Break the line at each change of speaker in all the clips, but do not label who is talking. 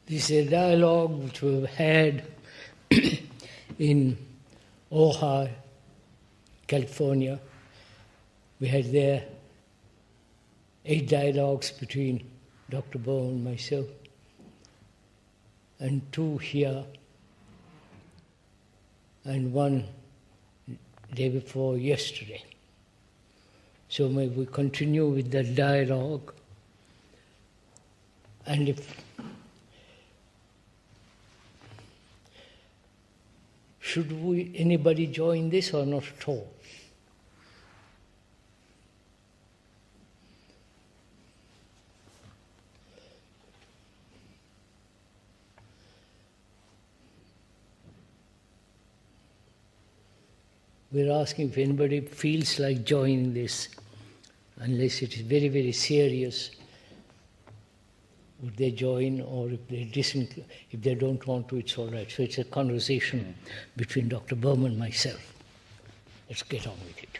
This is a dialogue which we've had in Ojai, California. We had there 8 dialogues between Dr. Bohm and myself, and 2 here, and 1 day before yesterday. So may we continue with the dialogue, and if should anybody join this or not at all? We're asking if anybody feels like joining this, unless it is very, very serious. Would they join, or if they don't want to, it's all right. So it's a conversation between Dr. Bohm and myself. Let's get on with it.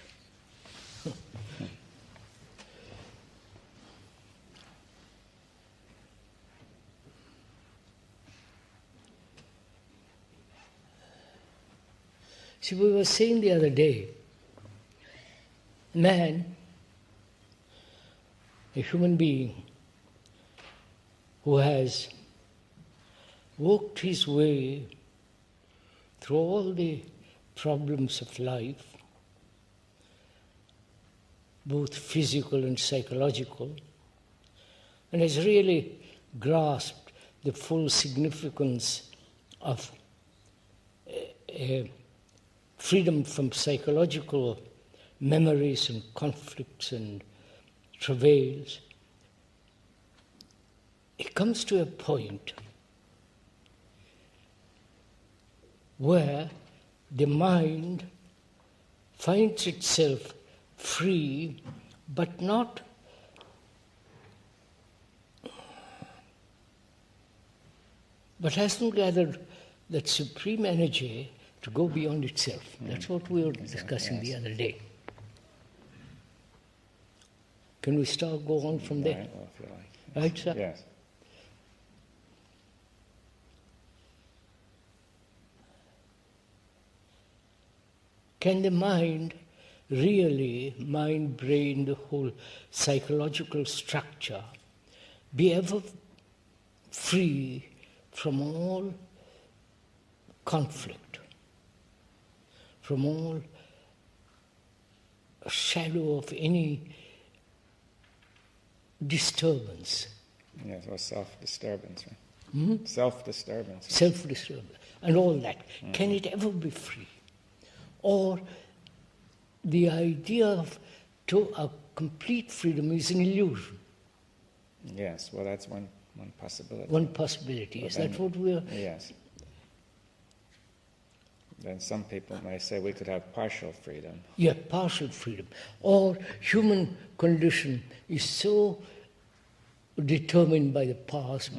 See, we were saying the other day, man, a human being who has worked his way through all the problems of life, both physical and psychological, and has really grasped the full significance of freedom from psychological memories and conflicts and travails, it comes to a point where the mind finds itself free, but hasn't gathered that supreme energy to go beyond itself. That's what we were discussing the other day. Can we go on from there?
Well, if you like.
Right, sir?
Yes.
Can the mind, brain, the whole psychological structure, be ever free from all conflict, from all shadow of any disturbance?
Yes, or self-disturbance. Right? Self-disturbance.
Self-disturbance, and all that. Can it ever be free? Or the idea of a complete freedom is an illusion?
Yes, well, that's one possibility.
One possibility. Is that what we're...
Yes. Then some people may say we could have partial freedom.
Yeah, partial freedom. Or human condition is so determined by the past,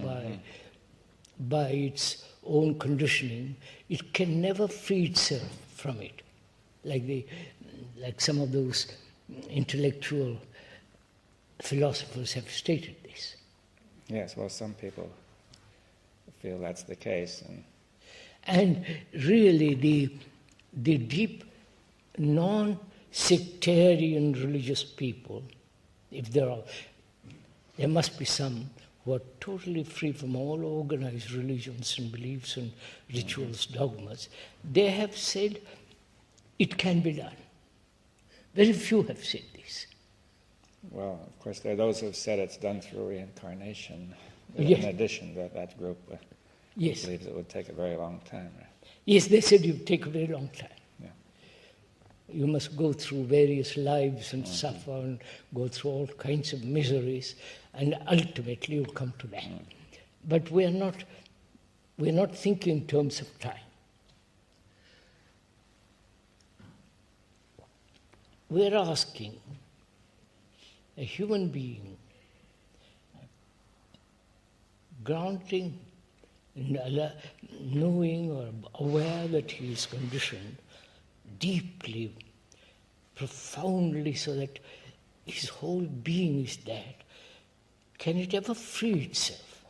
by its own conditioning, it can never free itself from it. Like some of those intellectual philosophers have stated this.
Yes, well, some people feel that's the case.
And really the deep non-sectarian religious people, if there must be some who are totally free from all organized religions and beliefs and rituals, dogmas, they have said it can be done. Very few have said this.
Well, of course, there are those who have said it's done through reincarnation.
Yes.
In addition, that group believes it would take a very long time. Right?
Yes, they said it would take a very long time.
Yeah.
You must go through various lives and suffer and go through all kinds of miseries, and ultimately you'll come to that. But we're not thinking in terms of time. We're asking a human being, granting, knowing or aware that he is conditioned deeply, profoundly, so that his whole being is that, can it ever free itself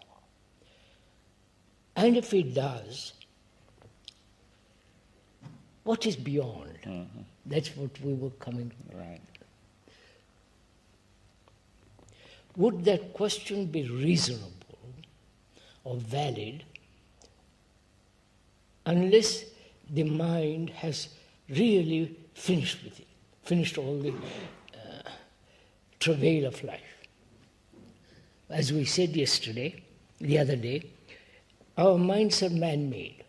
And if it does, what is beyond?
Mm-hmm.
That's what we were coming to.
Right.
Would that question be reasonable or valid unless the mind has really finished with it, finished all the travail of life? As we said yesterday, the other day, our minds are man-made.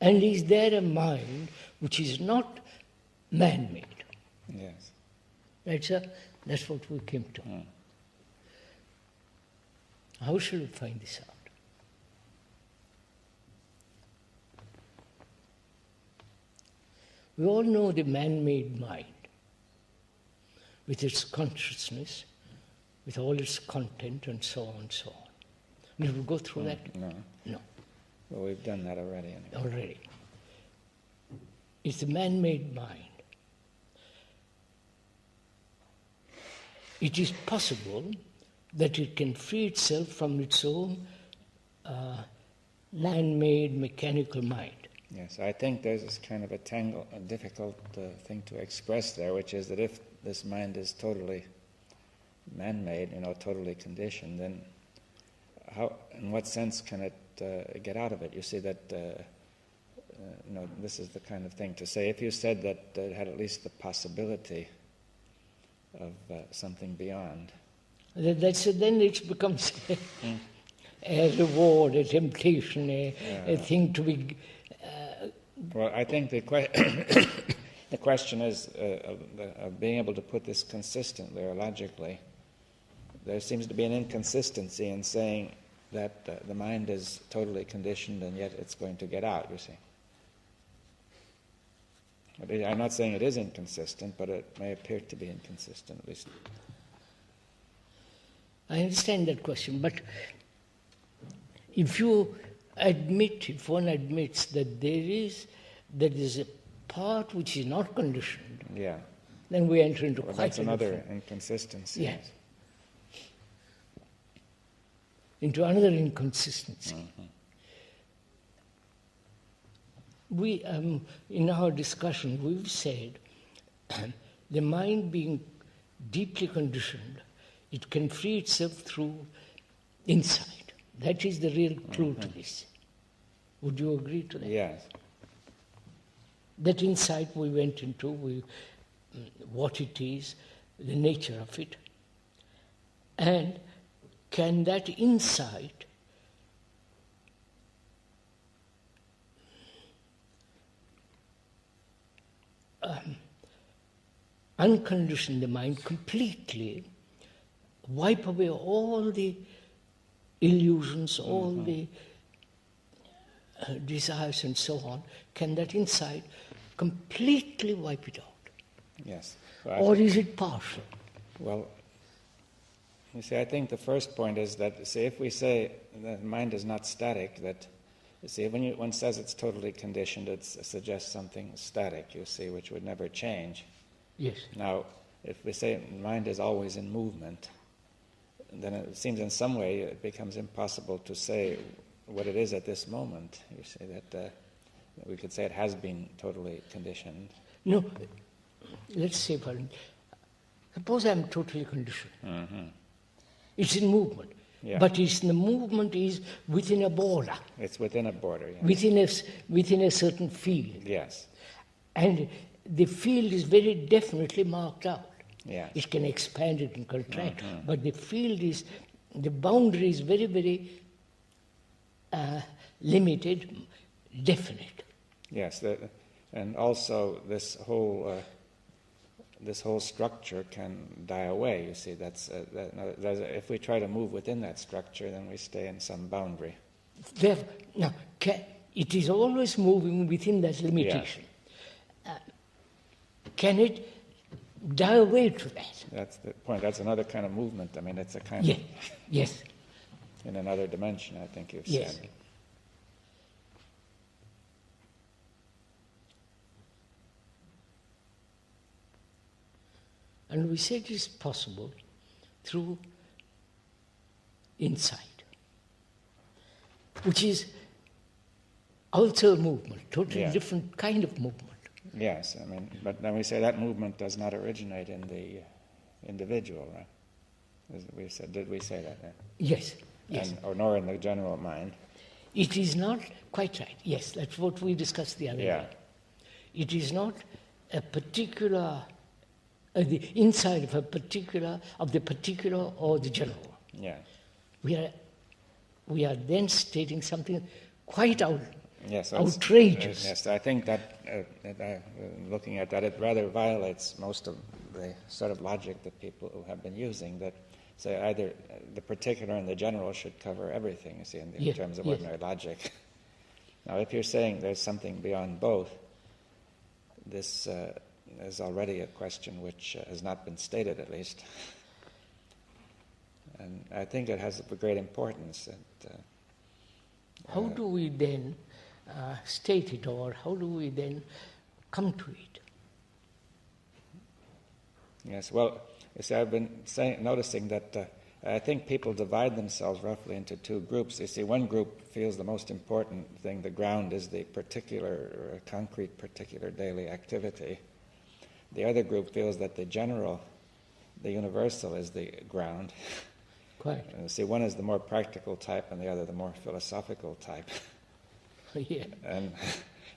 And is there a mind which is not man-made?
Yes.
That's what we came to.
Mm.
How shall we find this out? We all know the man-made mind, with its consciousness, with all its content, and so on and so on. Did we go through that?
No.
No,
Well, we've done that already. Anyway.
already. It's the man-made mind. It is possible that it can free itself from its own man-made mechanical mind.
Yes, I think there's this kind of a difficult thing to express there, which is that if this mind is totally man-made, totally conditioned, then how, in what sense can it get out of it? You see that, this is the kind of thing to say. If you said that it had at least the possibility of something beyond.
Then it becomes a reward, a temptation, a thing to be...
Well, I think the question is of being able to put this consistently or logically. There seems to be an inconsistency in saying that the mind is totally conditioned and yet it's going to get out, you see. I'm not saying it is inconsistent, but it may appear to be inconsistent, at least.
I understand that question, but if one admits that there is a part which is not conditioned,
Yeah.
then we enter into
Well,
quite
that's another
different...
inconsistency.
Yes. Into another inconsistency.
Mm-hmm.
We, in our discussion, we've said the mind being deeply conditioned, it can free itself through insight. That is the real clue to this. Would you agree to that?
Yes.
That insight we went into, what it is, the nature of it. And can that insight uncondition the mind completely, wipe away all the illusions, all the desires and so on? Can that insight completely wipe it out?
Yes.
Or is it partial?
Well, you see, I think the first point is that, see, if we say that mind is not static, that, you see, when one says it's totally conditioned, it suggests something static, you see, which would never change.
Yes.
Now, if we say mind is always in movement, then it seems in some way it becomes impossible to say what it is at this moment. You see, that we could say it has been totally conditioned.
No, let's say, suppose I'm totally conditioned.
Mm-hmm.
It's in movement.
Yeah.
But the movement is within a border.
It's within a border, yes.
Within a certain field.
Yes.
And the field is very definitely marked out.
Yes.
It can expand, it can contract, but the boundary is very, very limited, definite.
Yes, and also this whole structure can die away. You see, if we try to move within that structure, then we stay in some boundary.
Now, it is always moving within that limitation. Can it die away to that?
That's the point. That's another kind of movement. I mean, it's a kind
Yeah.
of
Yes.
in another dimension, I think you've
Yes.
said.
And we said it is possible through insight. which is also a movement, totally
Yeah.
different kind of movement.
Yes, I mean, but then we say that movement does not originate in the individual, right? Did we say that?
Yes, yes.
Or nor in the general mind.
It is not quite right. Yes, that's what we discussed the other day. It is not a particular, the inside of the particular or the general.
Yeah.
We are then stating something quite
Yes,
outrageous.
Yes, I think that looking at that, it rather violates most of the sort of logic that people have been using, that say either the particular and the general should cover everything, you see, in terms of ordinary logic. Now, if you're saying there's something beyond both, this is already a question which has not been stated, at least. And I think it has a great importance.
How do we then state it, or how do we then come to it?
Yes, well, you see, I've been noticing that I think people divide themselves roughly into two groups. You see, one group feels the most important thing, the ground, is the particular, concrete, particular daily activity. The other group feels that the general, the universal, is the ground.
Quite.
See, one is the more practical type and the other the more philosophical type.
Yeah.
And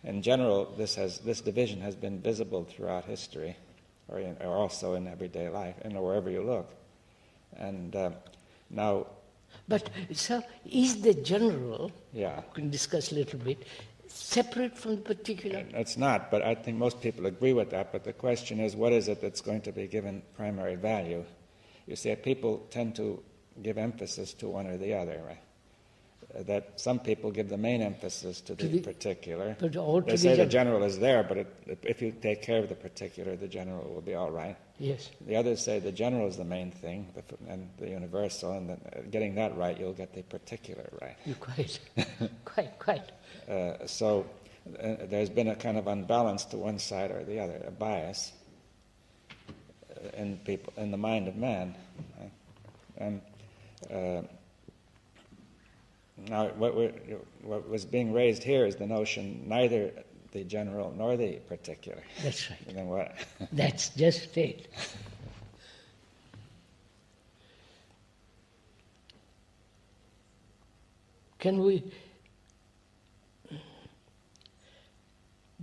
in general, this division has been visible throughout history, or also in everyday life, and wherever you look. And now...
But, sir, is the general,
yeah,
we can discuss a little bit, separate from the particular?
It's not, but I think most people agree with that. But the question is, what is it that's going to be given primary value? You see, people tend to give emphasis to one or the other, right? That some people give the main emphasis to the particular. They say the general is there, but if you take care of the particular, the general will be all right.
Yes.
The others say the general is the main thing, and the universal, and getting that right, you'll get the particular right.
You're quite.
So there's been a kind of unbalance to one side or the other, a bias in the mind of man. Right? And now, what was being raised here is the notion neither the general nor the particular.
That's right.
And then what?
That's just it. Can we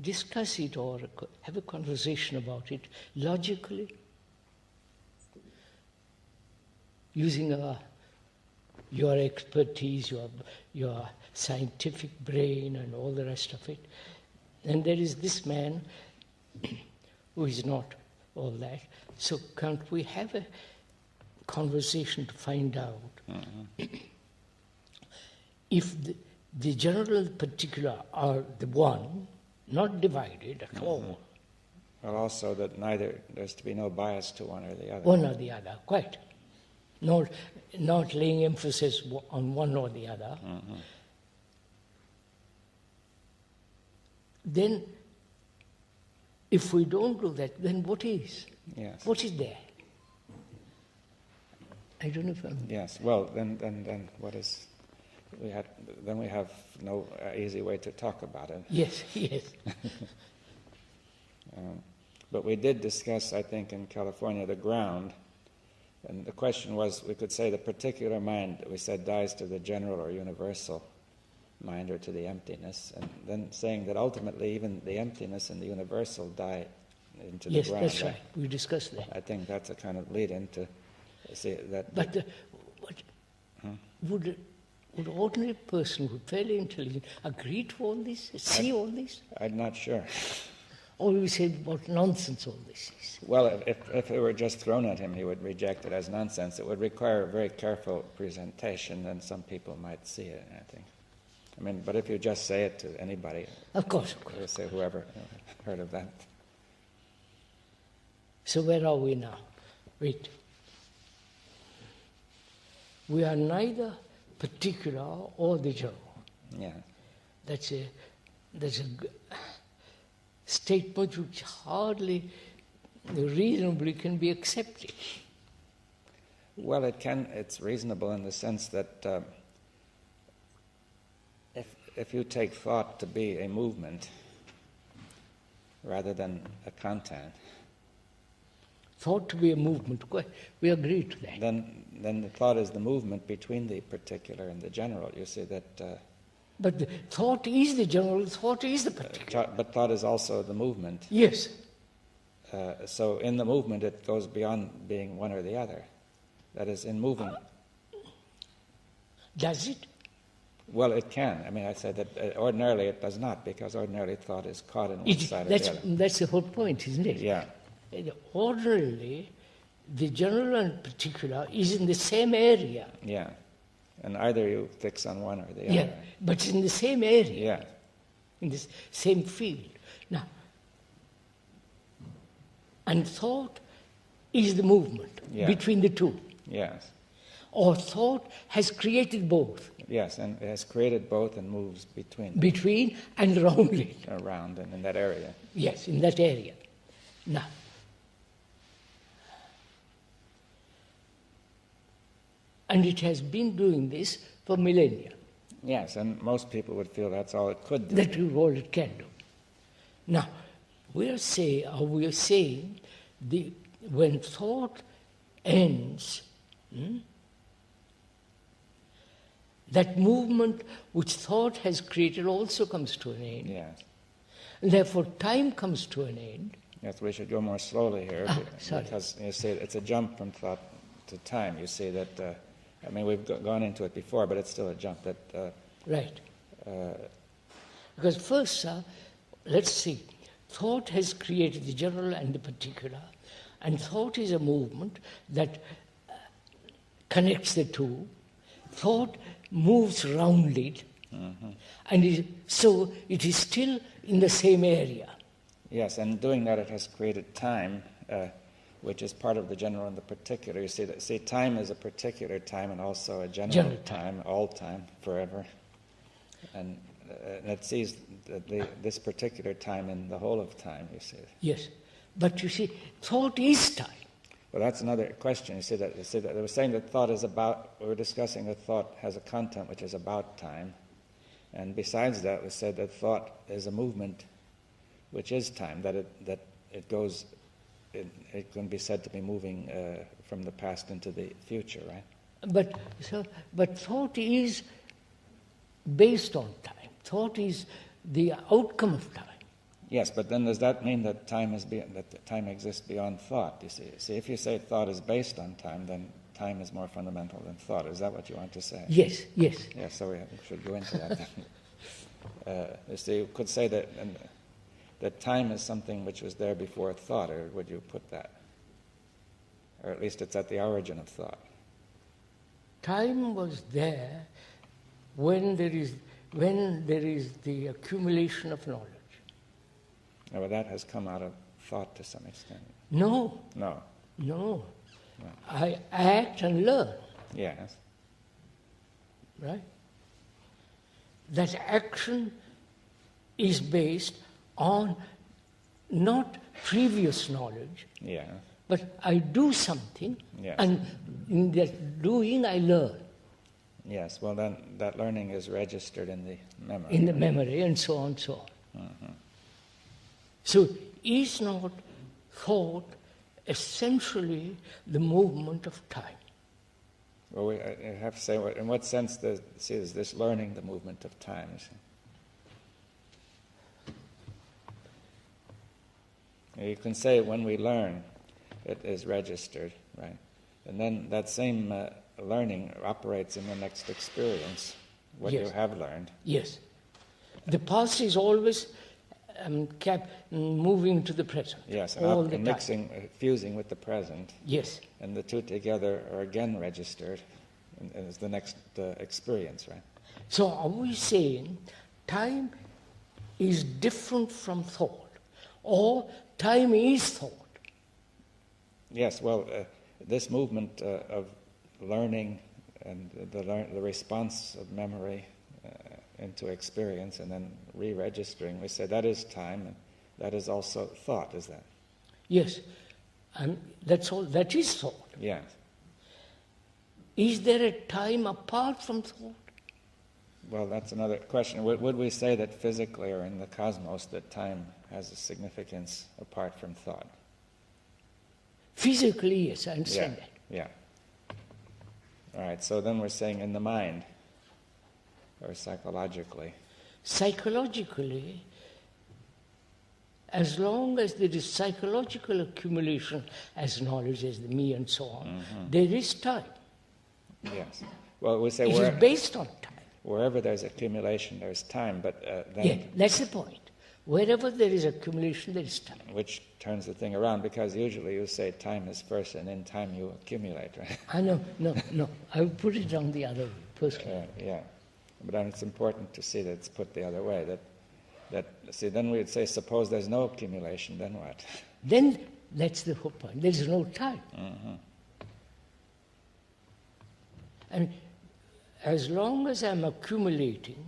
discuss it or have a conversation about it logically, using your expertise, your scientific brain and all the rest of it? And there is this man who is not all that. So can't we have a conversation to find out if the general and the particular are the one, not divided at all?
Well, also that there's to be no bias to one or the other.
One or the other, quite. Not laying emphasis on one or the other. Then, if we don't do that, then what is?
Yes.
What is there? I don't know if I'm...
Yes. Well, then what is? Then we have no easy way to talk about it.
Yes.
But we did discuss, I think, in California, the ground. And the question was, we could say the particular mind, we said, dies to the general or universal mind, or to the emptiness. And then saying that ultimately even the emptiness and the universal die into the ground. Yes,
that's right. We discussed that.
I think that's a kind of lead-in to see that...
But would ordinary person, who's fairly intelligent, agree to all this, see all this?
I'm not sure.
Or we say what nonsense all this is.
Well, if it were just thrown at him, he would reject it as nonsense. It would require a very careful presentation, and some people might see it, I think. I mean, but if you just say it to anybody...
Of course.
Say whoever heard of that.
So where are we now? Wait. We are neither particular or the general.
Yeah.
That's a statement which hardly reasonably can be accepted.
Well, it's reasonable in the sense that if you take thought to be a movement rather than a content,
thought to be a movement, we agree to that.
then the thought is the movement between the particular and the general. You see that...
but the thought is the general, thought is the particular.
But thought is also the movement.
Yes.
So in the movement it goes beyond being one or the other. That is, in moving...
Does it?
Well, it can. I mean, I said that ordinarily it does not, because ordinarily thought is caught in one side or the other.
That's the whole point, isn't it?
Yeah.
Ordinarily, the general and particular is in the same area.
Yeah. And either you fix on one or the
Yeah,
other.
but it's in the same area.
Yeah.
In the same field. Now, and thought is the movement between the two.
Yes.
Or thought has created both.
Yes, and it has created both and moves between them.
Between and around it.
Around and in that area.
Yes, in that area. Now, and it has been doing this for millennia.
Yes, and most people would feel that's all it could do.
That is all it can do. Now, we are saying when thought ends, that movement which thought has created also comes to an end.
Yes.
And therefore, time comes to an end.
Yes, we should go more slowly here.
Sorry.
Because you see, it's a jump from thought to time. You see that, I mean, we've gone into it before, but it's still a jump. That
Right. Because first, let's see, thought has created the general and the particular, and thought is a movement that connects the two. Thought moves round it, and so it is still in the same area.
Yes, and doing that, it has created time, which is part of the general and the particular. You see, time is a particular time and also a general time, all time, forever. And it sees this particular time in the whole of time, you see.
Yes, but you see, thought is time.
Well, that's another question. You see that they were saying that thought is about. We were discussing that thought has a content which is about time, and besides that, we said that thought is a movement, which is time. That it goes. It can be said to be moving from the past into the future, right?
But thought is based on time. Thought is the outcome of time.
Yes, but then does that mean that time exists beyond thought? You see. See, if you say thought is based on time, then time is more fundamental than thought. Is that what you want to say?
Yes.
Yes, so we should go into that then. You see, you could say that time is something which was there before thought, or would you put that? Or at least it's at the origin of thought.
Time was there when there is the accumulation of knowledge.
Now, that has come out of thought to some extent.
No. I act and learn.
Yes.
Right? That action is based on not previous knowledge, but I do something, and in that doing I learn.
Yes, well then that learning is registered in the memory.
In the memory, and so on, so on. Mm-hmm. So is not thought essentially the movement of time?
Well, I have to say, in what sense is this learning the movement of time? You can say when we learn, it is registered, right? And then that same learning operates in the next experience, what you have learned.
Yes. The past is always moving to the present.
Yes,
and
mixing, fusing with the present.
Yes.
And the two together are again registered, and it's the next experience, right?
So are we saying time is different from thought, or time is thought?
Yes, well, this movement of learning and the response of memory into experience and then re-registering, we say that is time, and that is also thought, is that?
Yes, and that's all. That is thought.
Yes.
Is there a time apart from thought?
Well, that's another question. Would we say that physically or in the cosmos that time has a significance apart from thought?
Physically, yes, I understand that.
Yeah. All right, so then we're saying in the mind, or psychologically.
Psychologically, as long as there is psychological accumulation as knowledge, as the me and so on, there is time.
Yes. Well, we say
It is based on time.
Wherever there's accumulation, there's time, but then...
Yeah, that's the point. Wherever there is accumulation, there is time.
Which turns the thing around, because usually you say time is first and in time you accumulate, right?
I know, no. I would put it on the other way, personally.
Yeah. But then it's important to see that it's put the other way. Then we'd say, suppose there's no accumulation, then what?
Then that's the whole point. There is no time. And as long as I'm accumulating,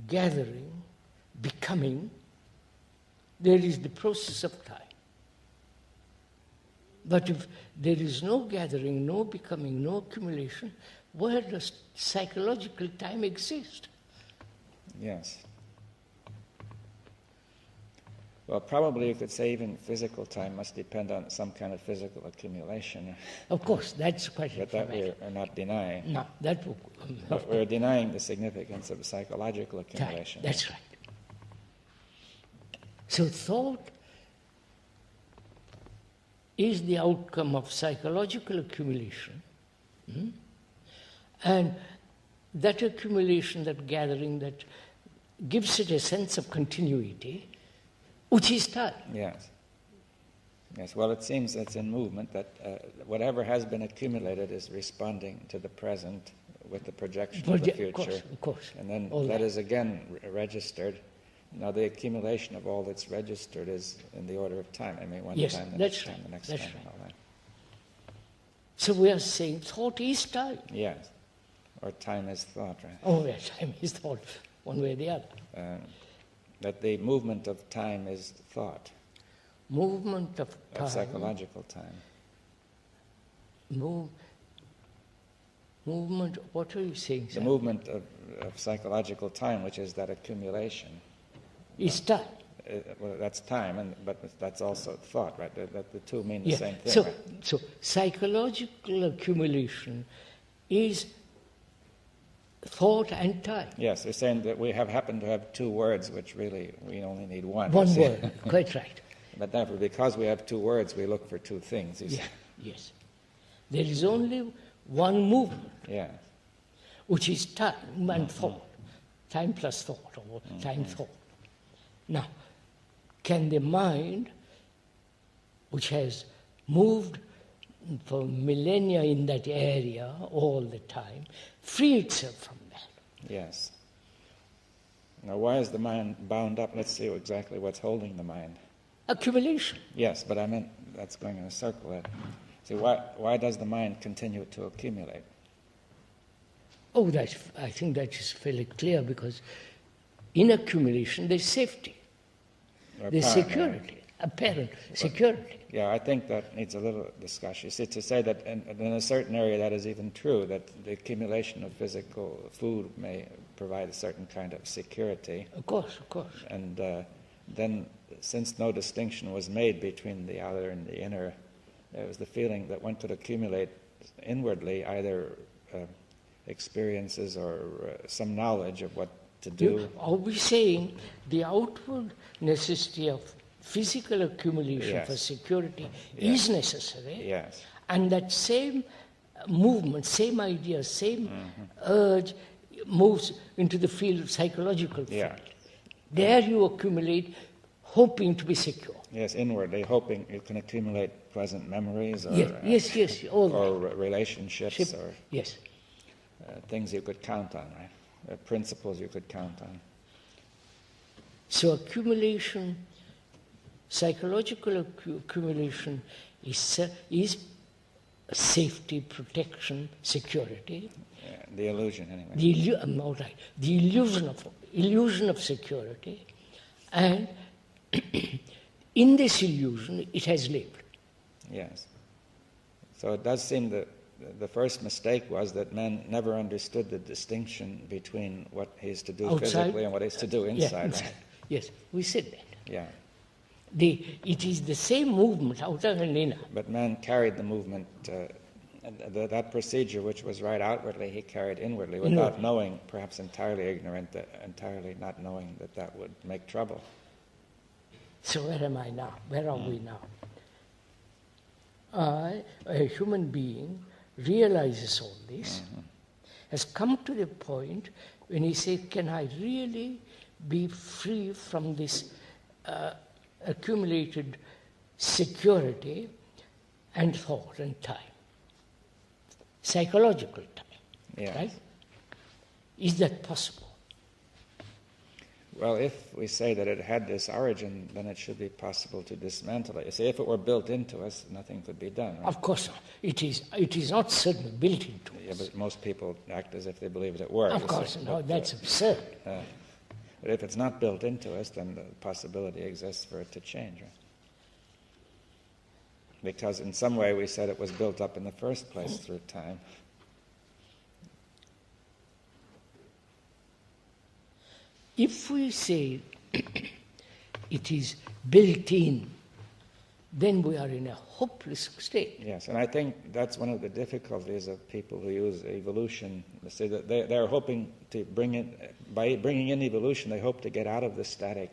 gathering, becoming, there is the process of time. But if there is no gathering, no becoming, no accumulation, where does psychological time exist?
Yes. Well, probably you could say even physical time must depend on some kind of physical accumulation.
Of course, that's a question.
But that we are not denying.
No, that
but we're denying the significance of psychological accumulation.
That's right. So thought is the outcome of psychological accumulation. And that accumulation, that gathering, that gives it a sense of continuity, which is time.
Yes. Well, it seems that's in movement, that whatever has been accumulated is responding to the present with the projection of the future.
Of course.
And then that is again registered. Now, the accumulation of all that's registered is in the order of time. I mean, one time, the next time, the next time, and all that.
So we are saying thought is time.
Yes. Or time is thought, right?
Oh, yes, time is thought, one way or the other.
That the movement of time is thought.
Movement of time.
Of psychological time.
Movement, what are you saying, sir?
The movement of psychological time, which is that accumulation.
Is time.
Well, that's time, but that's also thought, right? That the two mean the same thing.
So psychological accumulation is thought and time.
Yes, they're saying that we have happened to have two words, which really we only need one.
One word, quite right.
But therefore, because we have two words, we look for two things.
Yes. There is only one movement, which is time and thought. Time plus thought, or time thought. Now, can the mind, which has moved for millennia in that area all the time, free itself from that?
Yes. Now, why is the mind bound up? Let's see exactly what's holding the mind.
Accumulation.
Yes, but I meant that's going in a circle. See, why does the mind continue to accumulate?
Oh, I think that is fairly clear, because in accumulation there's safety. There's security, apparent security.
Yeah, I think that needs a little discussion. You see, to say that in a certain area that is even true, that the accumulation of physical food may provide a certain kind of security.
Of course.
And then, since no distinction was made between the outer and the inner, there was the feeling that one could accumulate inwardly either experiences or some knowledge of what to do.
Are we saying the outward necessity of physical accumulation for security is necessary?
Yes.
And that same movement, same idea, same urge moves into the field of psychological field. There you accumulate hoping to be secure.
Yes, inwardly, hoping you can accumulate pleasant memories or,
yes, all
or relationships or
yes.
Things you could count on, right? Principles you could count on.
So accumulation, psychological accumulation is safety, protection, security.
The illusion, anyway.
The illusion of security, and in this illusion, it has label.
Yes. So it does seem that the first mistake was that man never understood the distinction between what he's to do
Outside,
physically and what he's to do inside.
Yeah, inside.
Right?
Yes, we said that.
Yeah.
It is the same movement, outer and inner.
But man carried the movement, that procedure which was right outwardly, he carried inwardly without knowing, perhaps entirely ignorant, entirely not knowing that that would make trouble.
So where am I now? Where are we now? I, a human being, realizes all this, has come to the point when he says, can I really be free from this accumulated security and thought and time? Psychological time, right? Is that possible?
Well, if we say that it had this origin, then it should be possible to dismantle it. You see, if it were built into us, nothing could be done. Right?
Of course not. It is not certainly built into us.
But most people act as if they believed it were.
Of course, that's absurd.
But if it's not built into us, then the possibility exists for it to change. Right? Because in some way we said it was built up in the first place through time.
If we say it is built in, then we are in a hopeless state.
Yes, and I think that's one of the difficulties of people who use evolution. They say that they're hoping to bring it, by bringing in evolution, they hope to get out of the static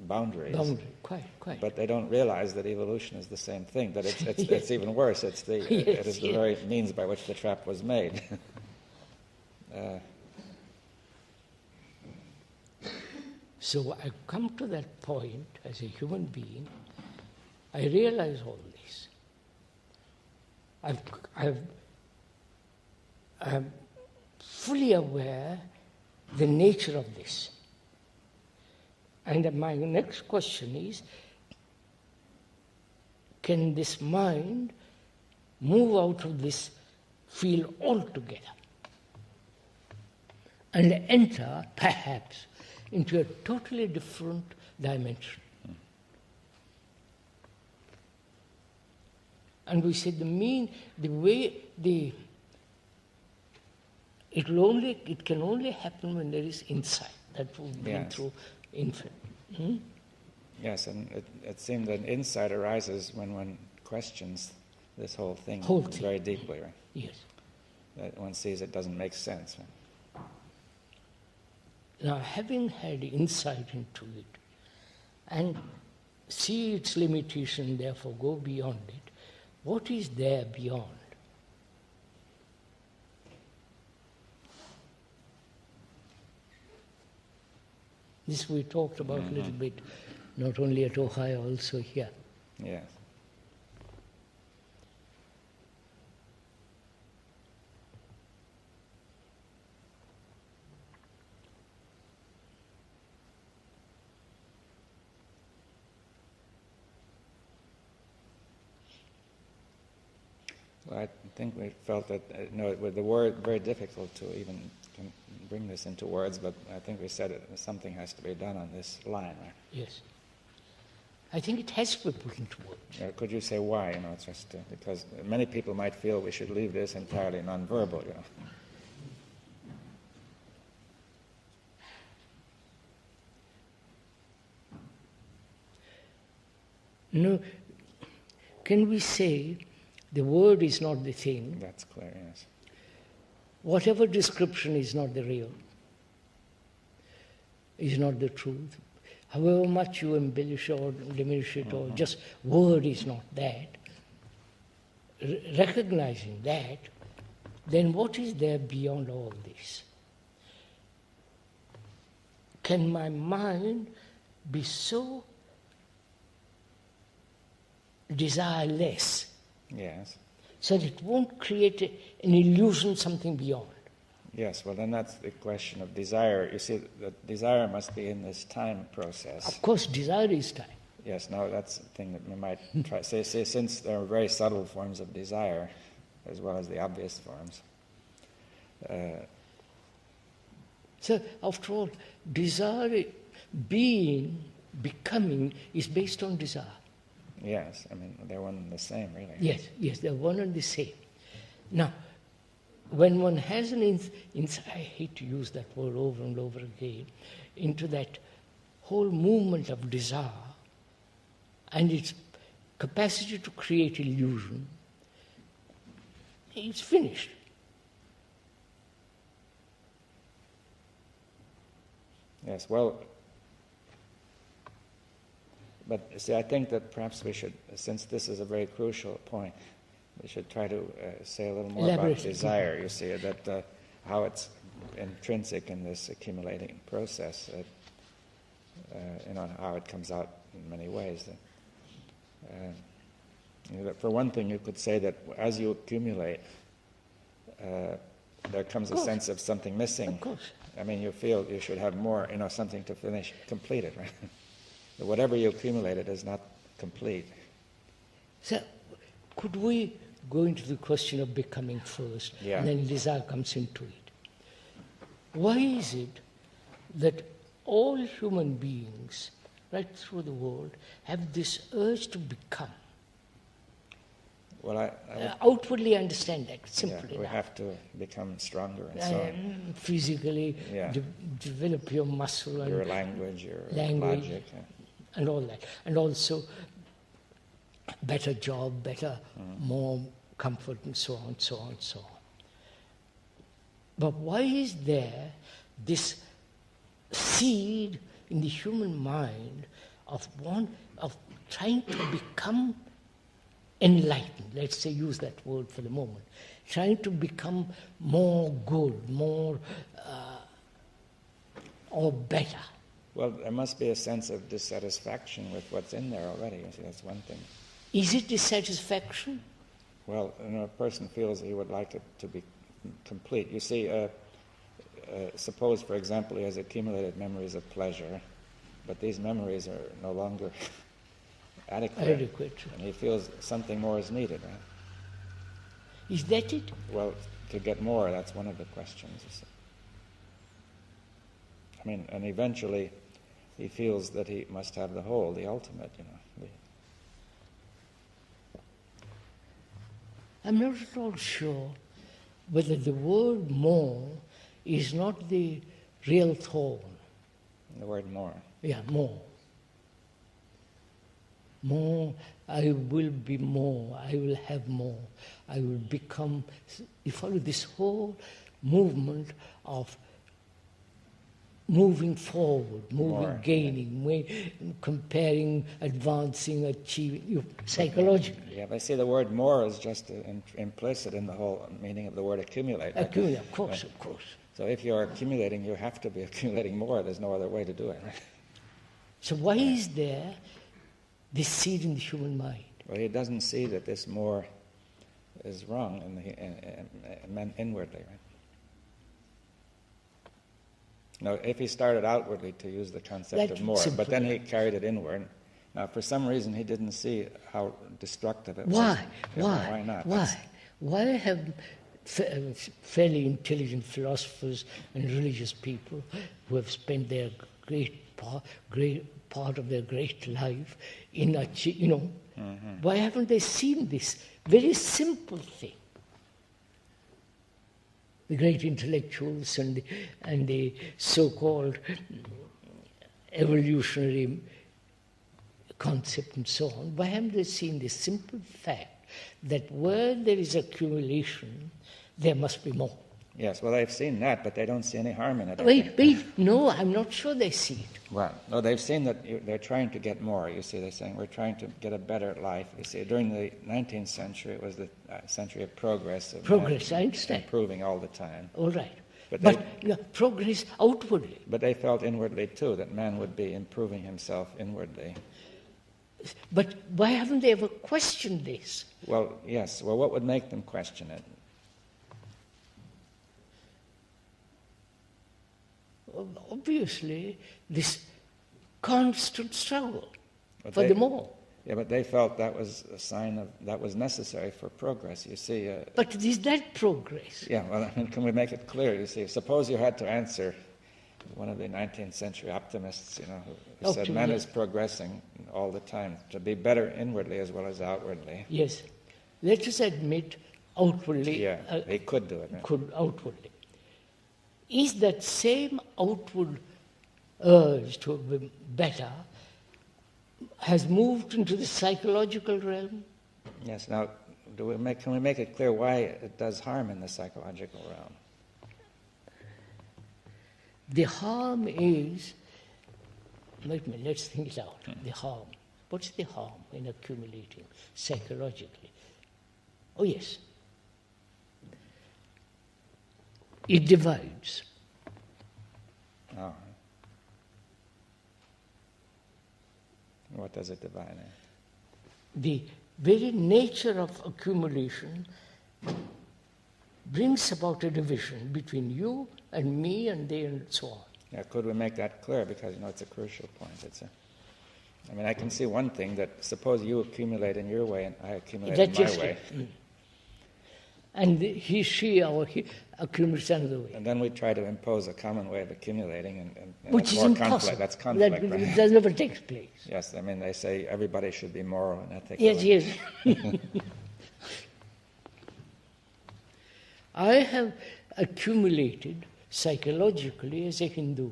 boundaries.
Quite.
But they don't realize that evolution is the same thing, that it's even worse. It is the very means by which the trap was made.
So I come to that point as a human being. I realize all this. I'm fully aware the nature of this. And my next question is, can this mind move out of this field altogether and enter, perhaps, into a totally different dimension? And we said it can only happen when there is insight. That we've been through infinite.
Yes, and it seemed that insight arises when one questions this whole thing very deeply, right?
Yes.
That one sees it doesn't make sense. Right?
Now, having had insight into it and see its limitation, therefore go beyond it, what is there beyond? This we talked about a little bit, not only at Ohio, also here.
Yes. Well, I think we felt that, with the word, very difficult to even bring this into words, but I think we said something has to be done on this line, right?
Yes. I think it has to be put into words.
Could you say why? It's just because many people might feel we should leave this entirely nonverbal,
No, can we say the word is not the thing?
That's clear, yes.
Whatever description is not the real, is not the truth. However much you embellish or diminish it, or just word is not that, recognizing that, then what is there beyond all this? Can my mind be so desireless?
Yes.
So that it won't create an illusion, something beyond.
Yes, well then that's the question of desire. You see, the desire must be in this time process.
Of course, desire is time.
Yes, now that's the thing that we might try. Say, since there are very subtle forms of desire, as well as the obvious forms.
So, after all, desire, becoming, is based on desire.
Yes, I mean, they're one and the same, really.
Yes, they're one and the same. Now, when one has an insight, I hate to use that word over and over again, into that whole movement of desire and its capacity to create illusion, it's finished.
Yes, well, but see, I think that perhaps we should, since this is a very crucial point, we should try to say a little more about desire, you see, that how it's intrinsic in this accumulating process, how it comes out in many ways. For one thing, you could say that as you accumulate, there comes a sense of something missing.
Of course.
I mean, you feel you should have more, something to complete it, right? But whatever you accumulated is not complete.
So, could we go into the question of becoming first, and then desire comes into it? Why is it that all human beings, right through the world, have this urge to become?
Well, I
outwardly understand that, simply.
We have to become stronger and so on.
Physically, develop your muscle and
your language, logic.
And all that. And also, better job, better, more comfort, and so on, so on, so on. But why is there this seed in the human mind of trying to become enlightened, let's say, use that word for the moment, trying to become more good, more or better?
Well, there must be a sense of dissatisfaction with what's in there already. You see, that's one thing.
Is it dissatisfaction?
Well, a person feels he would like it to be complete. You see, suppose, for example, he has accumulated memories of pleasure, but these memories are no longer adequate. And he feels something more is needed, right?
Is that it?
Well, to get more, that's one of the questions. You see. I mean, and eventually he feels that he must have the whole, the ultimate,
I'm not at all sure whether the word more is not the real thorn.
The word more.
Yeah, more. More, I will be more, I will have more, I will become. You follow this whole movement of moving forward, gaining, comparing, advancing, achieving, psychologically.
Yeah, but I see the word more is just implicit in the whole meaning of the word accumulate. Right?
Accumulate, of course, of course.
So if you're accumulating, you have to be accumulating more. There's no other way to do it, right?
So why is there this seed in the human mind?
Well, he doesn't see that this more is wrong inwardly, right? Now, if he started outwardly, to use the concept of more, but then he carried it inward. Now, for some reason, he didn't see how destructive it was.
Why?
Why not?
Why have fairly intelligent philosophers and religious people who have spent their great part of their great life in why haven't they seen this very simple thing? The great intellectuals and the so-called evolutionary concept and so on, why haven't they seen this simple fact that where there is accumulation, there must be more?
Yes, well, they've seen that, but they don't see any harm in it.
Wait, no, I'm not sure they see it.
Well, no, they've seen that they're trying to get more, you see. They're saying we're trying to get a better life. You see, during the 19th century, it was the century of progress.
Progress, I understand.
Improving all the time.
All right. But progress outwardly.
But they felt inwardly, too, that man would be improving himself inwardly.
But why haven't they ever questioned this?
Well, yes. Well, what would make them question it?
Obviously, this constant struggle for the more.
Yeah, but they felt that was a sign of that was necessary for progress. You see.
But is that progress?
Yeah. Well, I mean, can we make it clear? You see, suppose you had to answer one of the 19th century optimists, who said man is progressing all the time to be better inwardly as well as outwardly.
Yes. Let us admit outwardly.
Yeah, he could do it. Right?
Could outwardly. Is that same outward urge to be better has moved into the psychological realm?
Yes. Now, can we make it clear why it does harm in the psychological realm?
The harm is, wait a minute, let's think it out. The harm. What's the harm in accumulating psychologically? Oh yes. It divides.
Oh. What does it divide?
The very nature of accumulation brings about a division between you and me and they and so on.
Yeah, could we make that clear? Because, it's a crucial point. I can see one thing, that suppose you accumulate in your way and I accumulate in my way.
And he, she, or he accumulates another way.
And then we try to impose a common way of accumulating, and
which
that's
is
more
impossible.
conflict. That's conflict,
that,
right?
That never takes place.
Yes, they say everybody should be moral and ethical.
Yes. I have accumulated psychologically as a Hindu,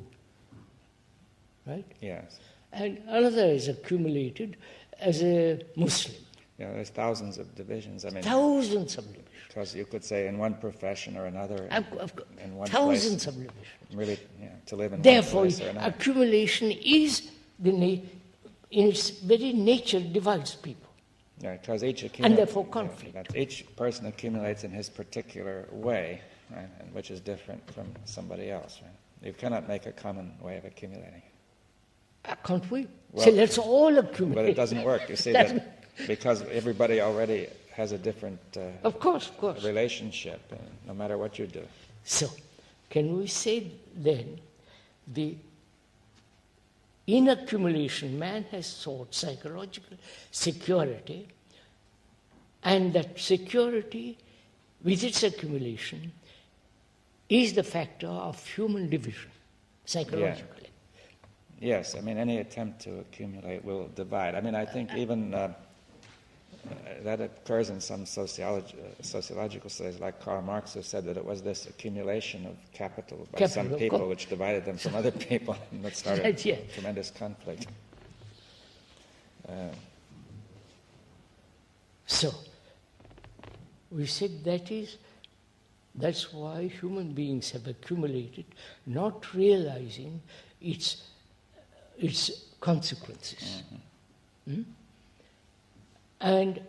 right?
Yes.
And another is accumulated as a Muslim.
Yeah, there's thousands of divisions.
Thousands of divisions.
Because you could say in one profession or another, in one
thousands
place,
of divisions.
Really, to live in
Therefore,
one place or another.
accumulation is in its very nature divides people.
Yeah, because
and therefore conflict.
Each person accumulates in his particular way, right, and which is different from somebody else. Right? You cannot make a common way of accumulating.
Can't we?
Well,
so let's all accumulate.
But it doesn't work. You see that because everybody already has a different
of course.
relationship, no matter what you do.
So, can we say then, in accumulation, man has sought psychological security, and that security, with its accumulation, is the factor of human division, psychologically.
Yes, any attempt to accumulate will divide. I think even that occurs in some sociological studies, like Karl Marx, who said that it was this accumulation of capital by some people which divided them from other people, and that started tremendous conflict.
So, we said that's why human beings have accumulated, not realizing its consequences. Mm-hmm. And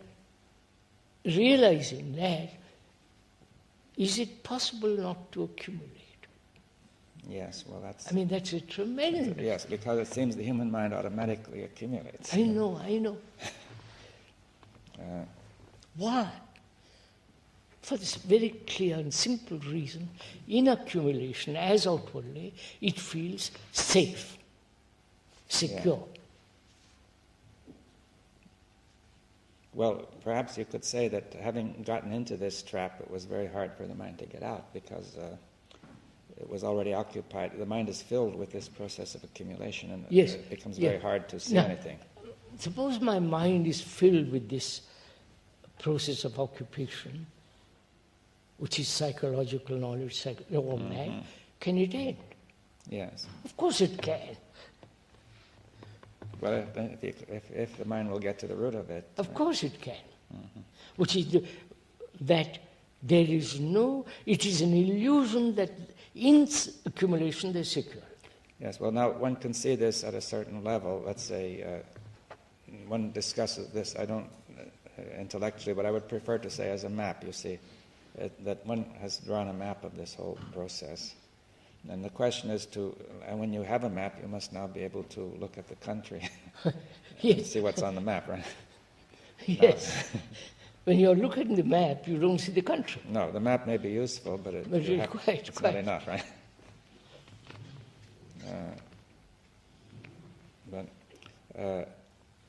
realizing that, is it possible not to accumulate?
Yes, well that's...
that's a tremendous...
Yes, because it seems the human mind automatically accumulates.
I know. Why? For this very clear and simple reason, in accumulation, as outwardly, it feels safe, secure.
Yeah. Well, perhaps you could say that having gotten into this trap, it was very hard for the mind to get out because it was already occupied. The mind is filled with this process of accumulation, and it becomes very hard to see anything.
Suppose my mind is filled with this process of occupation, which is psychological knowledge, can it end?
Yes.
Of course it can.
Well, if the mind will get to the root of it...
Of course it can. Mm-hmm. Which is that there is it is an illusion that in accumulation there's security.
Yes, well now one can see this at a certain level. Let's say one discusses this, I don't intellectually, but I would prefer to say as a map, you see, that one has drawn a map of this whole process. And the question is and when you have a map, you must now be able to look at the country and see what's on the map, right?
Yes. When you're looking at the map, you don't see the country.
No, the map may be useful, but it's not enough, right?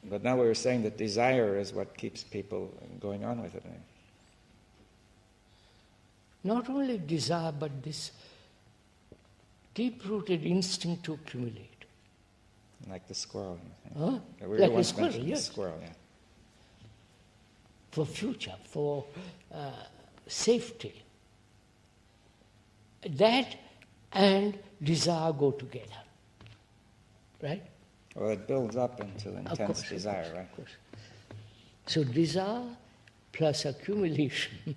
But now we were saying that desire is what keeps people going on with it. Right?
Not only desire, but this deep-rooted instinct to accumulate.
Like the squirrel.
Huh?
We
like
once
the squirrel,
mentioned
yes.
the squirrel,
For future, for safety. That and desire go together, right?
Well, it builds up into intense
Of
desire, right?
Of course. So desire plus accumulation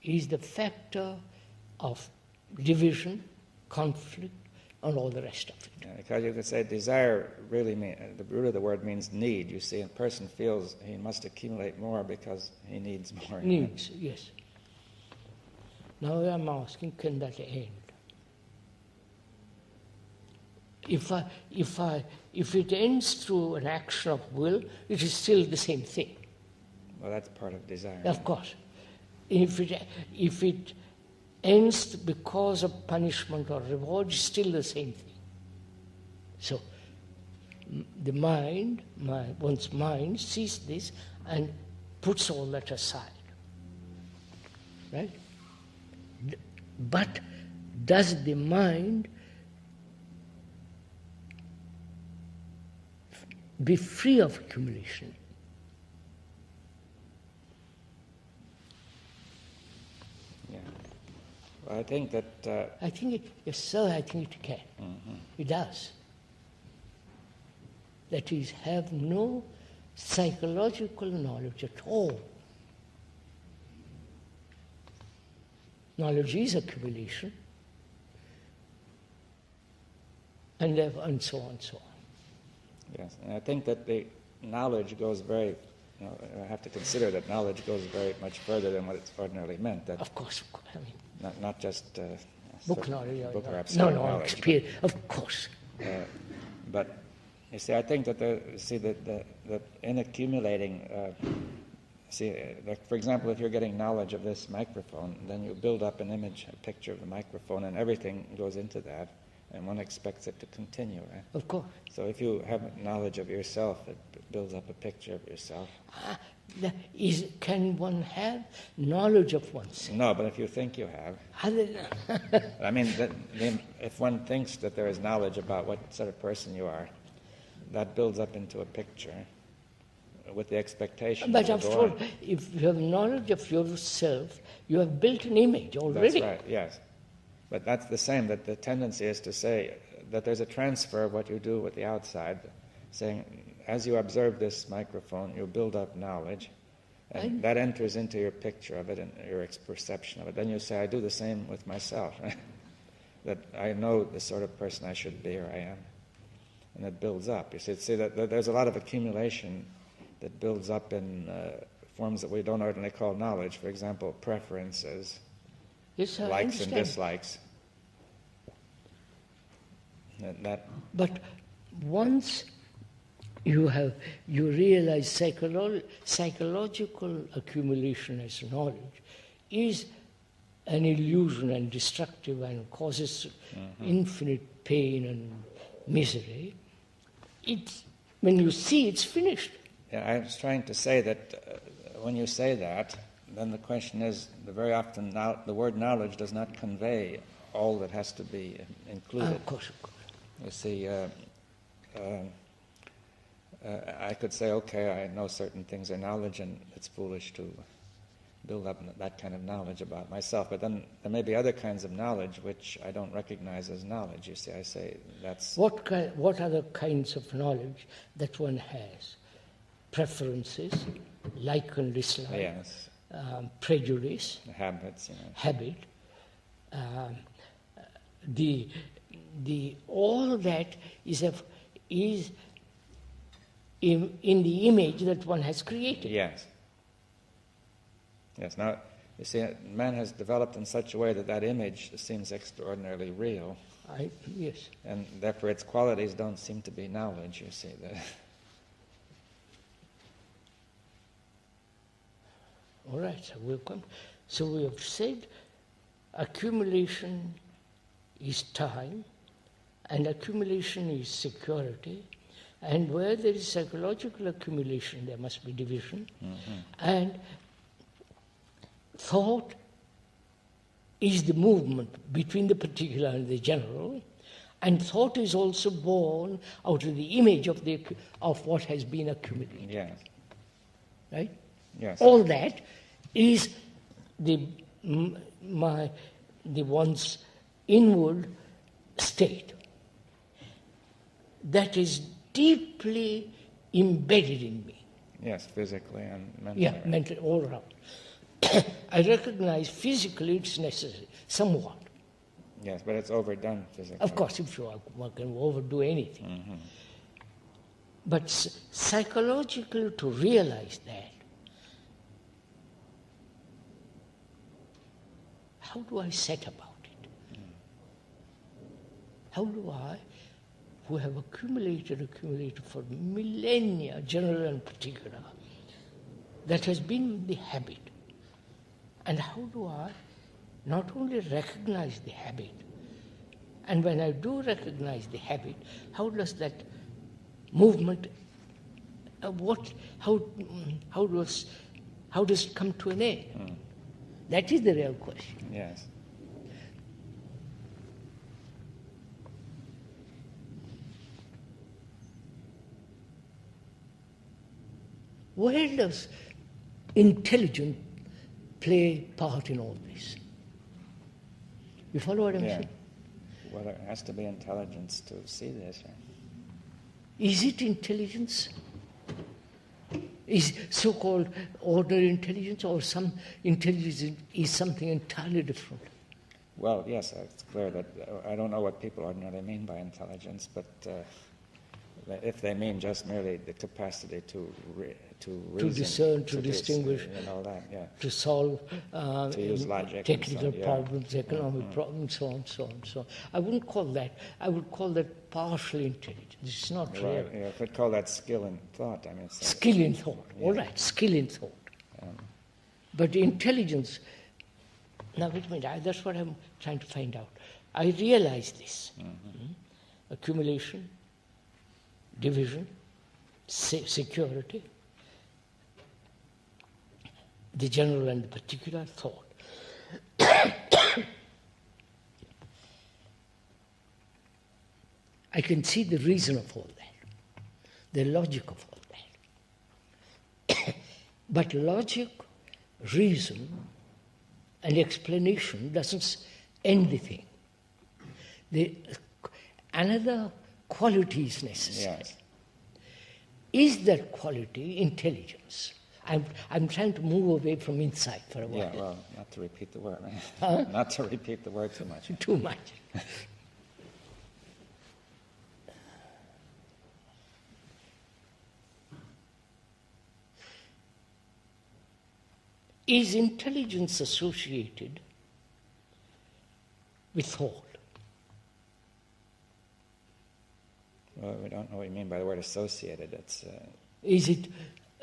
is the factor of division, conflict, and all the rest of it.
Yeah, because you could say desire really the root of the word means need. You see, a person feels he must accumulate more because he needs more.
Needs, yes. Now I'm asking, can that end? If it ends through an action of will, it is still the same thing.
Well, that's part of desire.
Of course. If it ends because of punishment or reward, it's still the same thing. So the mind, one's mind sees this and puts all that aside. Right? But does the mind be free of accumulation?
Yeah. Well, I think that...
I think it, yes sir, I think it can.
Mm-hmm.
It does. That is, have no psychological knowledge at all. Knowledge is accumulation, and so on, so on.
Yes, and I think that the knowledge goes very, I have to consider that knowledge goes very much further than what it's ordinarily meant. That
Of course, I mean,
not just
book knowledge.
book or absolute knowledge.
Experience, of course.
But you see, I think that that in accumulating, like for example, if you're getting knowledge of this microphone, then you build up an image, a picture of the microphone, and everything goes into that, and one expects it to continue, right?
Of course.
So if you have knowledge of yourself, it builds up a picture of yourself.
Can one have knowledge of oneself?
No, but if you think you have, I mean, if one thinks that there is knowledge about what sort of person you are, that builds up into a picture with the expectation.
But after all, if you have knowledge of yourself, you have built an image already.
That's right, yes. But that's the same, that the tendency is to say that there's a transfer of what you do with the outside, saying, as you observe this microphone, you build up knowledge, and that enters into your picture of it and your perception of it. Then you say, I do the same with myself, right? That I know the sort of person I should be or I am. And it builds up. You see that there's a lot of accumulation that builds up in forms that we don't ordinarily call knowledge. For example, preferences, likes and dislikes.
But once you realize psychological accumulation as knowledge is an illusion and destructive and causes infinite pain and misery, when you see it's finished.
Yeah, I was trying to say that when you say that, then the question is, very often the word knowledge does not convey all that has to be included.
Of course.
You see, I could say, okay, I know certain things are knowledge, and it's foolish to build up that kind of knowledge about myself. But then there may be other kinds of knowledge which I don't recognize as knowledge. You see, I say that's...
What are the kinds of knowledge that one has? Preferences, like and dislike,
yes.
Prejudice,
Habits,
habit, all that is in the image that one has created.
Yes. Now, you see, man has developed in such a way that image seems extraordinarily real.
Yes.
And therefore its qualities don't seem to be knowledge, you see.
All right, so we'll come. So we have said accumulation is time, and accumulation is security, and where there is psychological accumulation, there must be division, and thought is the movement between the particular and the general, and thought is also born out of the image of what has been accumulated.
Yes.
Right?
Yes.
All that is the one's inward state that is deeply embedded in me.
Yes, physically and mentally.
Yeah, mentally, all around. I recognize physically it's necessary, somewhat.
Yes, but it's overdone physically.
Of course, if one can overdo anything.
Mm-hmm.
But psychologically, to realize that, how do I set about it? How do I, who have accumulated for millennia, general and particular, that has been the habit, and how do I not only recognize the habit, and when I do recognize the habit, how does that movement, how does it come to an end?
Mm.
That is the real question.
Yes.
Where does intelligence play part in all this? You follow what I'm saying?
Well, there has to be intelligence to see this.
Is it intelligence? Is so-called ordinary intelligence, or some intelligence is something entirely different?
Well, yes, it's clear that I don't know what people ordinarily mean by intelligence, but if they mean just merely the capacity to reason,
to discern, to distinguish,
and all that, yeah,
to solve
to use logic,
technical
and so,
problems, economic problems, so on. I wouldn't call that. I would call that partial intelligence. It's not real.
Right, yeah, if I'd call that skill in thought, I mean,
skill in thought. Yeah. All right, skill in thought. But intelligence. Now wait a minute. That's what I'm trying to find out. I realize this: accumulation, division, security, the general and the particular thought. I can see the reason of all that, the logic of all that. But logic, reason, and explanation doesn't end the thing. Another quality is necessary.
Yes.
Is that quality intelligence? I'm trying to move away from insight for a while.
Yeah, well, not to repeat the word. Not to repeat the word too much.
Too much. Is intelligence associated with thought?
Well, we don't know what you mean by the word associated. It's.
Is it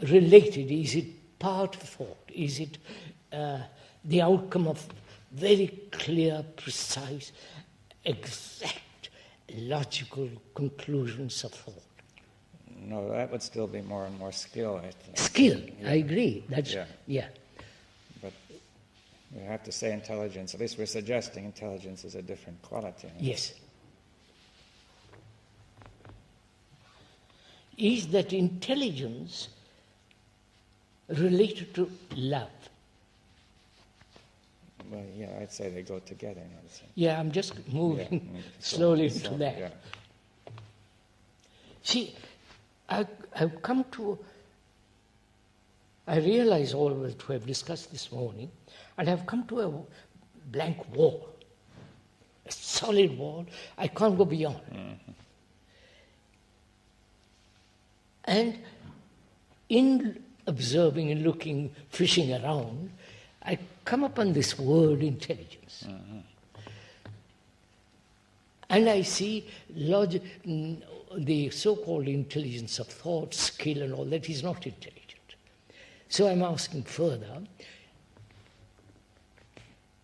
related? Is it part of thought? Is it the outcome of very clear, precise, exact, logical conclusions of thought?
No, that would still be more and more skill, I think.
Skill,
yeah.
I agree. That's yeah.
But we have to say intelligence. At least we're suggesting intelligence is a different quality.
Yes. Is that intelligence related to love?
Well, yeah, I'd say they go together.
Yeah, I'm just moving slowly into that.
Yeah.
See, I've come to, I realize all of it we have discussed this morning, and I've come to a blank wall, a solid wall. I can't go beyond. Mm-hmm. And in observing and looking, fishing around, I come upon this word intelligence. Mm-hmm. And I see the so-called intelligence of thought, skill and all that is not intelligent. So I'm asking further,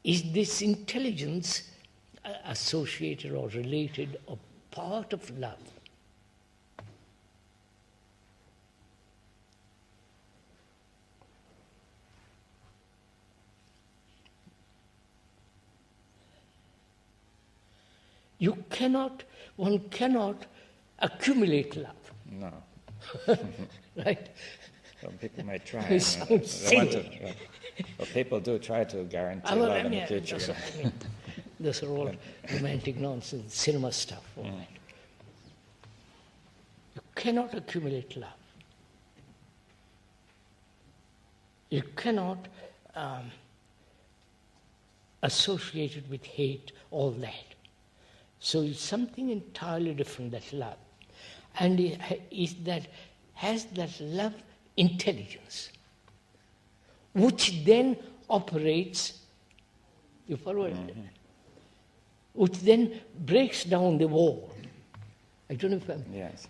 is this intelligence associated or related or part of love? One cannot accumulate love.
No.
Right?
Some people may try.
It sounds silly.
Well, people do try to guarantee
Well,
love in the future.
Those are all romantic nonsense, cinema stuff. All right. You cannot accumulate love. You cannot associate it with hate, all that. So it's something entirely different, that love. And it has that love intelligence, which then operates, you follow it? Which then breaks down the wall. I don't know if I'm...
Yes.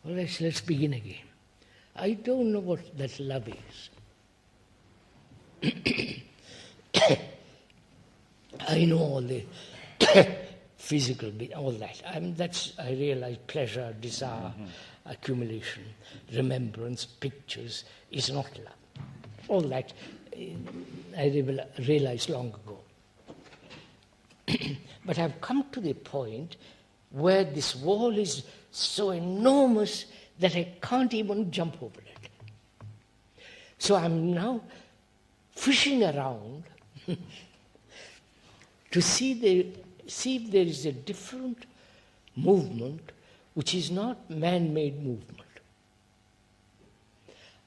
Well, let's begin again. I don't know what that love is. I know all the physical bit, all that. I realize pleasure, desire, accumulation, remembrance, pictures is not love. All that I realized long ago. But I've come to the point where this wall is so enormous that I can't even jump over it. So I'm now fishing around to see if there is a different movement which is not man-made movement.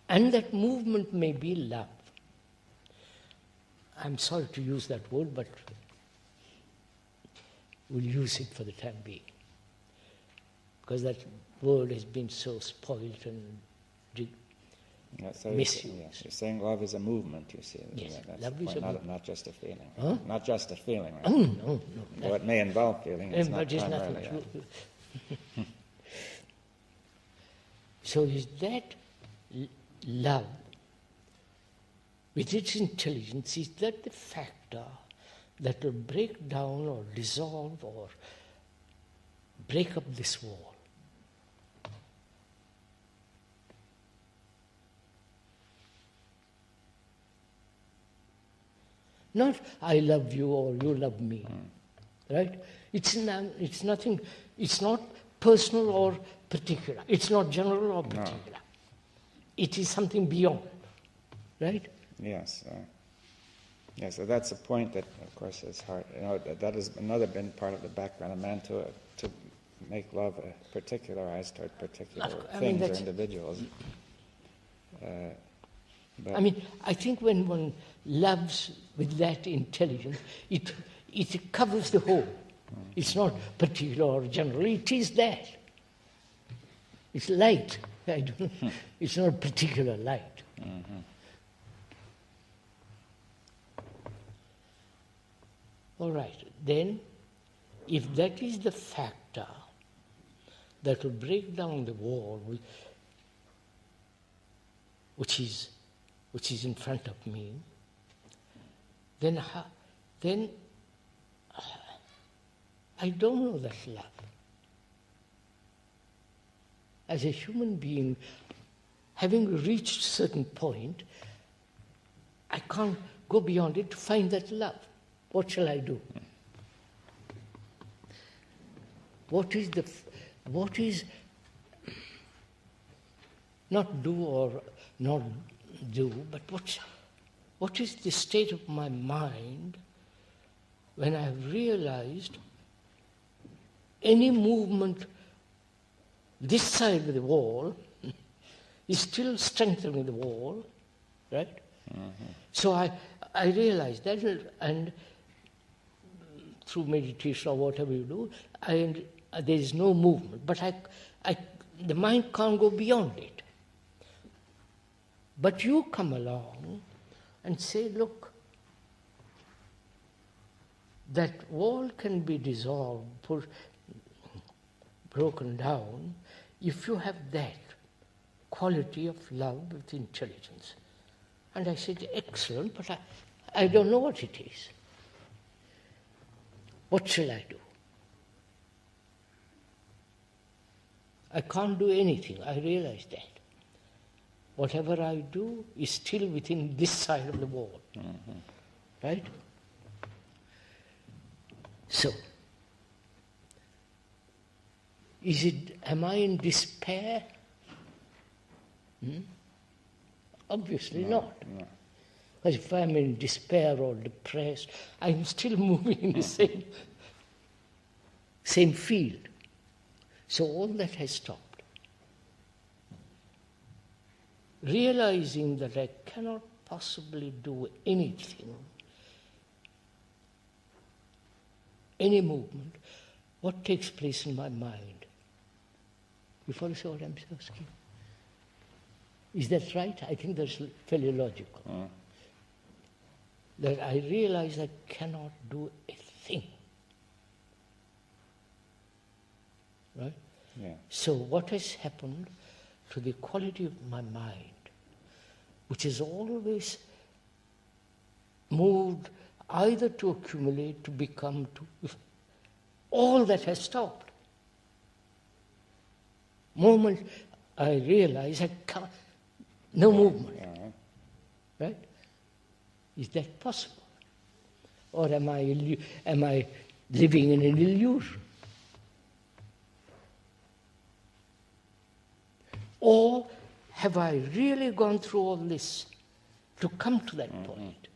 And that movement may be love. I'm sorry to use that word, but we'll use it for the time being, because that word has been so spoiled and misused.
You're saying love is a movement, you see.
Yes,
that's
love
the
is
point,
a movement.
not just a feeling.
Huh?
Right? Not just a feeling, right?
Oh, no.
Though it may involve feeling, it's not
But it's
primarily.
nothing. So is that love, with its intelligence, is that the factor that will break down or dissolve or break up this wall? Not I love you or you love me, right? It's nothing. It's not personal or particular. It's not general or particular. No. It is something beyond, right?
Yes. Yes. So that's a point that, of course, is hard. That has another been part of the background of man to make love particularized toward particular things or individuals.
I think when one loves with that intelligence, it covers the whole. It's not particular or general. It is that. It's light. It's not particular light. All right. Then, if that is the factor that will break down the wall, which is in front of me, then I don't know that love. As a human being, having reached a certain point, I can't go beyond it to find that love. What shall I do? What is not do or not do, but what is the state of my mind when I have realized any movement this side of the wall is still strengthening the wall, right? So I realized that, and through meditation or whatever you do, there is no movement, but the mind can't go beyond it. But you come along and say, look, that wall can be dissolved, broken down, if you have that quality of love with intelligence. And I said, excellent, but I don't know what it is. What shall I do? I can't do anything. I realize that. Whatever I do is still within this side of the wall. Right? So, am I in despair? Obviously not.
No.
Because if I'm in despair or depressed, I'm still moving in the same field. So all that has stopped. Realizing that I cannot possibly do anything, any movement, what takes place in my mind? You follow what I'm asking? Is that right? I think that's fairly logical. That I realize I cannot do a thing. Right?
Yeah.
So what has happened to the quality of my mind, which has always moved either to accumulate, to become, all that has stopped. Moment I realize I can't, no movement. Right? Is that possible? Or am I living in an illusion? Or have I really gone through all this to come to that point?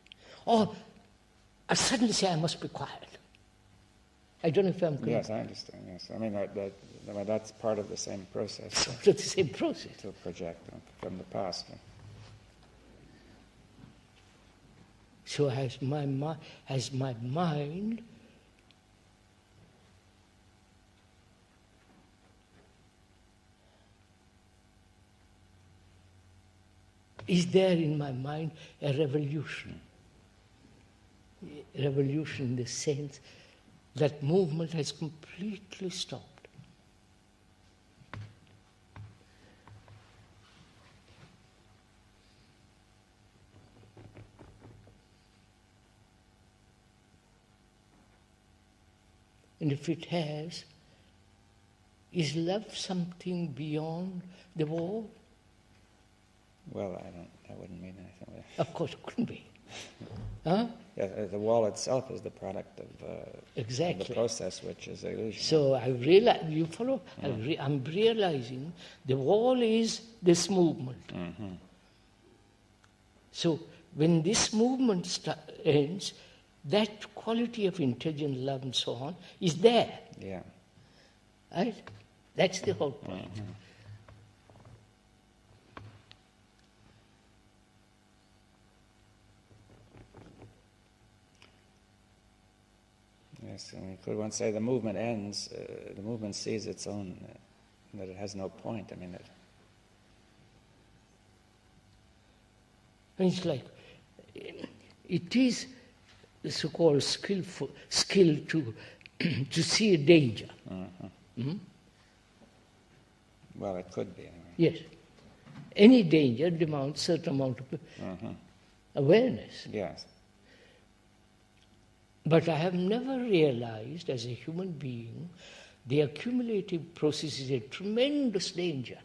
Or I suddenly say I must be quiet. I don't know if I'm clear.
Yes, I understand, yes. I mean, that's part of the same process.
Part of the same process.
To project from the past.
So has my mind is there in my mind a revolution? A revolution in the sense that movement has completely stopped. And if it has, is love something beyond the wall?
Well, I wouldn't mean anything like that.
Of course it couldn't be. Huh?
Yeah, the wall itself is the product of
exactly.
the process, which is illusion.
So I realize, you follow? I'm realizing the wall is this movement. So when this movement ends, that quality of intelligence, love and so on is there.
Yeah.
Right? That's the whole point.
Yes, and could one say the movement ends, the movement sees its own, that it has no point. I mean,
It's like, it is the so-called skill to see a danger.
Well, it could be. Anyway.
Yes. Any danger demands certain amount of awareness.
Yes.
But I have never realized as a human being the accumulative process is a tremendous danger.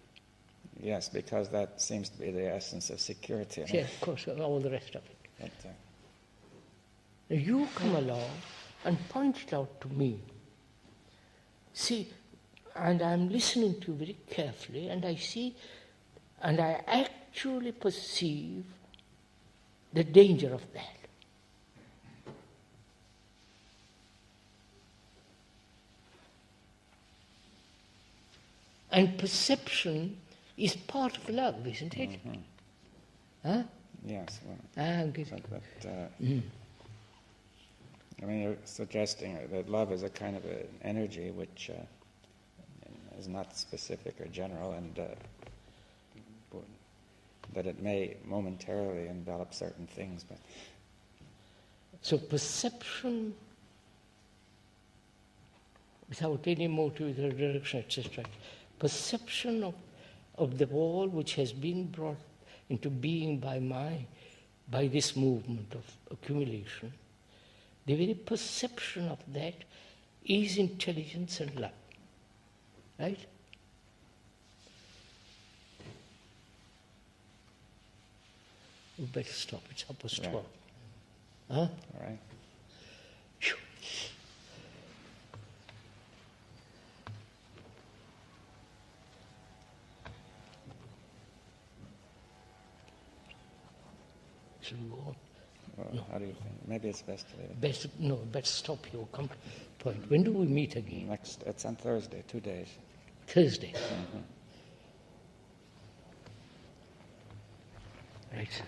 Yes, because that seems to be the essence of security.
Yes, of course, all the rest of it.
But,
you come along and point it out to me. See, and I'm listening to you very carefully, and I see, and I actually perceive the danger of that. And perception is part of love, isn't it? Huh?
yes. Well,
I'm getting
I mean, you're suggesting that love is a kind of an energy which is not specific or general, and that it may momentarily envelop certain things, but
so perception without any motive, without direction, etc. Perception of the wall which has been brought into being by this movement of accumulation, the very perception of that is intelligence and love. Right? We better stop. It's 12:30.
Right.
Huh?
All right.
Phew. Shall we go on?
Well,
No.
how do you think? Maybe it's best to leave it.
Better stop your point. When do we meet again?
It's on Thursday, 2 days.
Thursday.
Mm-hmm.
Right, sir.